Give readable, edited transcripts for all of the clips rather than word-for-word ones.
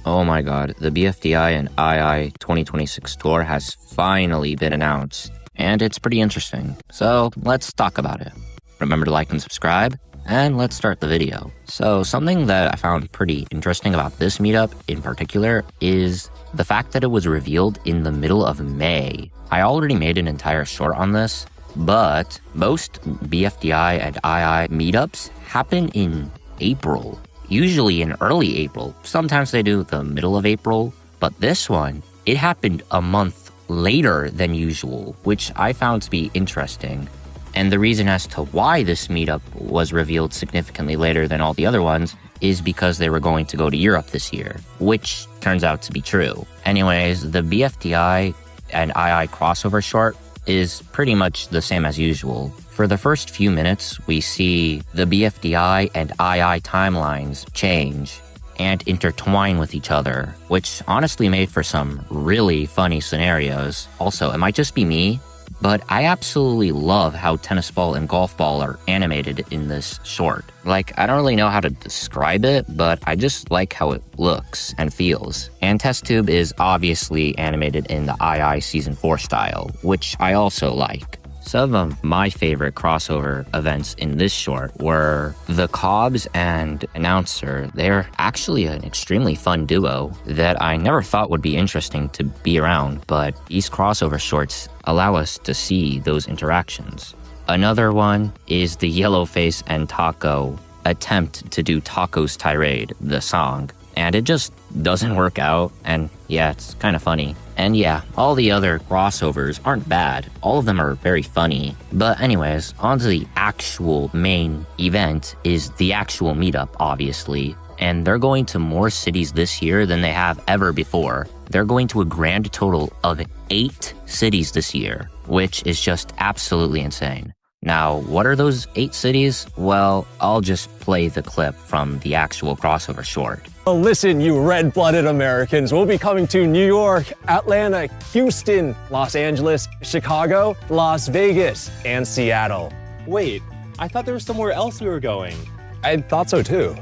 Oh my god, the BFDI and II 2026 tour has finally been announced, and it's pretty interesting. So let's talk about it. Remember to like and subscribe, and let's start the video. So something that I found pretty interesting about this meetup in particular is the fact that it was revealed in the middle of May. I already made an entire short on this, but most BFDI and II meetups happen in April. Usually in early April. Sometimes they do the middle of April, but this one, it happened a month later than usual, which I found to be interesting. And the reason as to why this meetup was revealed significantly later than all the other ones is because they were going to go to Europe this year, which turns out to be true. Anyways, the BFDI and II crossover short is pretty much the same as usual. For the first few minutes, we see the BFDI and II timelines change and intertwine with each other, which honestly made for some really funny scenarios. Also, it might just be me, but I absolutely love how tennis ball and golf ball are animated in this short. Like, I don't really know how to describe it, but I just like how it looks and feels. And Test Tube is obviously animated in the II Season 4 style, which I also like. Some of my favorite crossover events in this short were the Cobbs and Announcer. They're actually an extremely fun duo that I never thought would be interesting to be around, but these crossover shorts allow us to see those interactions. Another one is the Yellowface and Taco attempt to do Taco's Tirade, the song, and it just doesn't work out, and yeah, it's kind of funny. And yeah, all the other crossovers aren't bad. All of them are very funny. But anyways, on to the actual main event is the actual meetup, obviously. And they're going to more cities this year than they have ever before. They're going to a grand total of 8 cities this year, which is just absolutely insane. Now, what are those 8 cities? Well, I'll just play the clip from the actual crossover short. Well, listen, you red-blooded Americans, we'll be coming to New York, Atlanta, Houston, Los Angeles, Chicago, Las Vegas, and Seattle. Wait, I thought there was somewhere else we were going. I thought so too.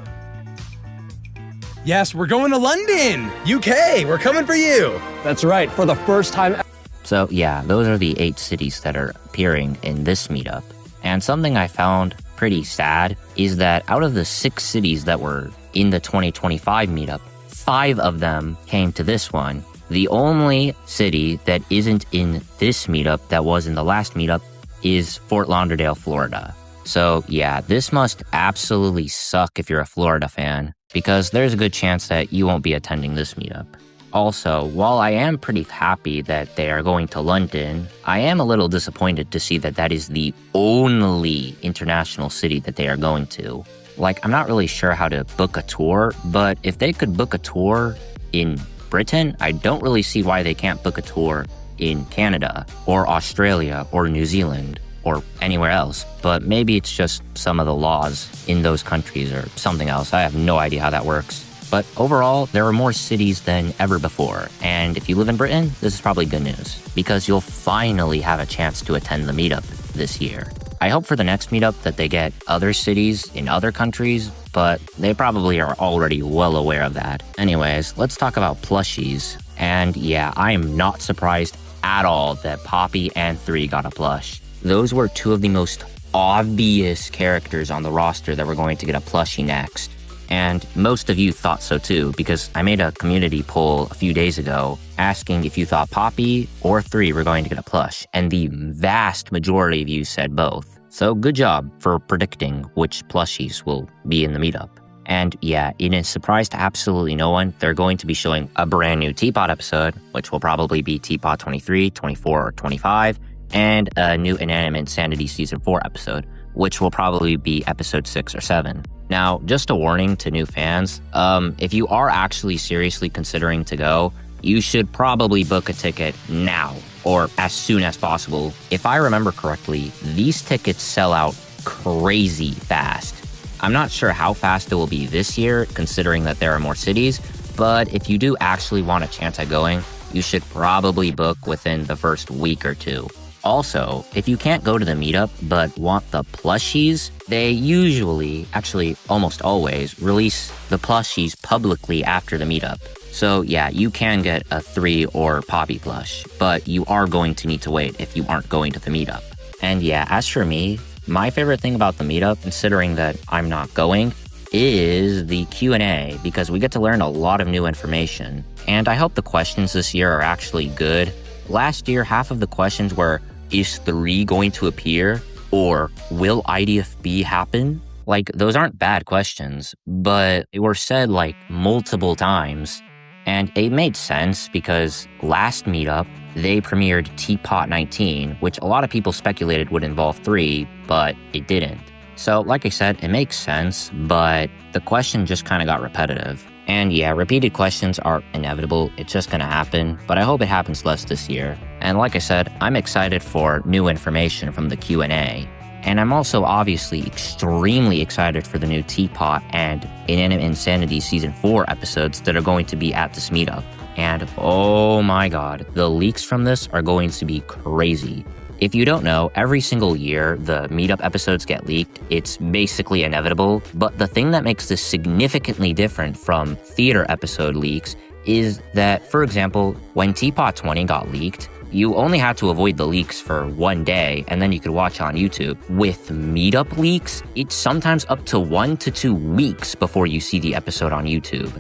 Yes, we're going to London, UK. We're coming for you. That's right, for the first time. So yeah, those are the 8 cities that are appearing in this meetup. And something I found pretty sad is that out of the 6 cities that were in the 2025 meetup, 5 of them came to this one. The only city that isn't in this meetup that was in the last meetup is Fort Lauderdale, Florida. So yeah, this must absolutely suck if you're a Florida fan, because there's a good chance that you won't be attending this meetup. Also, while I am pretty happy that they are going to London, I am a little disappointed to see that that is the only international city that they are going to. Like, I'm not really sure how to book a tour, but if they could book a tour in Britain, I don't really see why they can't book a tour in Canada or Australia or New Zealand or anywhere else. But maybe it's just some of the laws in those countries or something else. I have no idea how that works. But overall, there are more cities than ever before. And if you live in Britain, this is probably good news, because you'll finally have a chance to attend the meetup this year. I hope for the next meetup that they get other cities in other countries, but they probably are already well aware of that. Anyways, let's talk about plushies. And yeah, I am not surprised at all that Poppy and 3 got a plush. Those were 2 of the most obvious characters on the roster that were going to get a plushie next. And most of you thought so too, because I made a community poll a few days ago asking if you thought Poppy or 3 were going to get a plush, and the vast majority of you said both. So good job for predicting which plushies will be in the meetup. And yeah, in a surprise to absolutely no one, they're going to be showing a brand new Tpot episode, which will probably be Tpot 23, 24, or 25, and a new Inanimate Insanity Season 4 episode, which will probably be episode 6 or 7. Now, just a warning to new fans, if you are actually seriously considering to go, you should probably book a ticket now or as soon as possible. If I remember correctly, these tickets sell out crazy fast. I'm not sure how fast it will be this year, considering that there are more cities, but if you do actually want a chance at going, you should probably book within the first week or 2. Also, if you can't go to the meetup but want the plushies, they usually, actually almost always, release the plushies publicly after the meetup. So yeah, you can get a 3 or Poppy plush, but you are going to need to wait if you aren't going to the meetup. And yeah, as for me, my favorite thing about the meetup, considering that I'm not going, is the Q&A, because we get to learn a lot of new information. And I hope the questions this year are actually good. Last year, half of the questions were, is 3 going to appear? Or will IDFB happen? Like, those aren't bad questions, but they were said like multiple times. And it made sense because last meetup, they premiered Tpot 19, which a lot of people speculated would involve 3, but it didn't. So like I said, it makes sense, but the question just kind of got repetitive. And yeah, repeated questions are inevitable. It's just going to happen, but I hope it happens less this year. And like I said, I'm excited for new information from the Q&A. And I'm also obviously extremely excited for the new Tpot and Inanimate Insanity Season 4 episodes that are going to be at this meetup. And oh my god, the leaks from this are going to be crazy. If you don't know, every single year the meetup episodes get leaked. It's basically inevitable, but the thing that makes this significantly different from theater episode leaks is that, for example, when Tpot 20 got leaked, you only had to avoid the leaks for 1 day, and then you could watch on YouTube. With meetup leaks, it's sometimes up to 1 to 2 weeks before you see the episode on YouTube.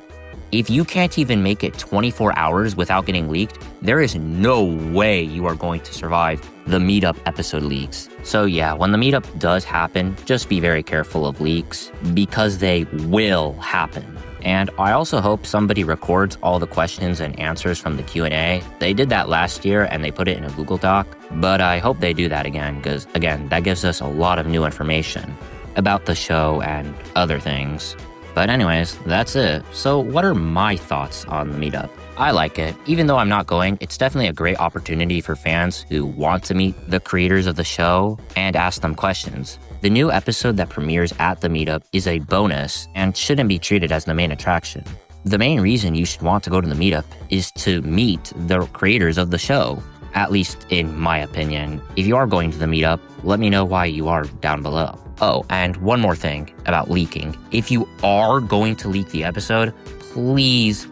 If you can't even make it 24 hours without getting leaked, there is no way you are going to survive the meetup episode leaks. So yeah, when the meetup does happen, just be very careful of leaks, because they will happen. And I also hope somebody records all the questions and answers from the Q&A. They did that last year and they put it in a Google Doc, but I hope they do that again, because again, that gives us a lot of new information about the show and other things. But anyways, that's it. So what are my thoughts on the meetup? I like it. Even though I'm not going, it's definitely a great opportunity for fans who want to meet the creators of the show and ask them questions. The new episode that premieres at the meetup is a bonus and shouldn't be treated as the main attraction. The main reason you should want to go to the meetup is to meet the creators of the show, at least in my opinion. If you are going to the meetup, let me know why you are down below. Oh, and one more thing about leaking. If you are going to leak the episode, please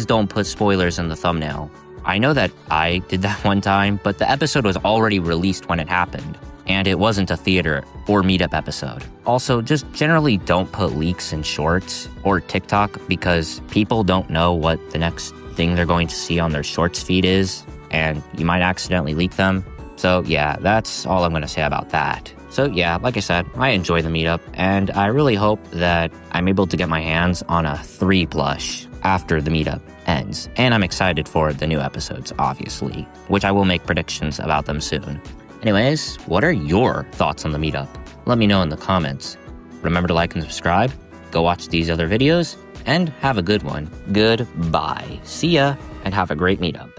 don't put spoilers in the thumbnail. I know that I did that one time, but the episode was already released when it happened, and it wasn't a theater or meetup episode. Also, just generally don't put leaks in shorts or TikTok, because people don't know what the next thing they're going to see on their shorts feed is, and you might accidentally leak them. So yeah, that's all I'm going to say about that. So yeah, like I said, I enjoy the meetup, and I really hope that I'm able to get my hands on a 3 plush after the meetup ends. And I'm excited for the new episodes, obviously, which I will make predictions about them soon. Anyways, what are your thoughts on the meetup? Let me know in the comments. Remember to like and subscribe, go watch these other videos, and have a good one. Goodbye. See ya, and have a great meetup.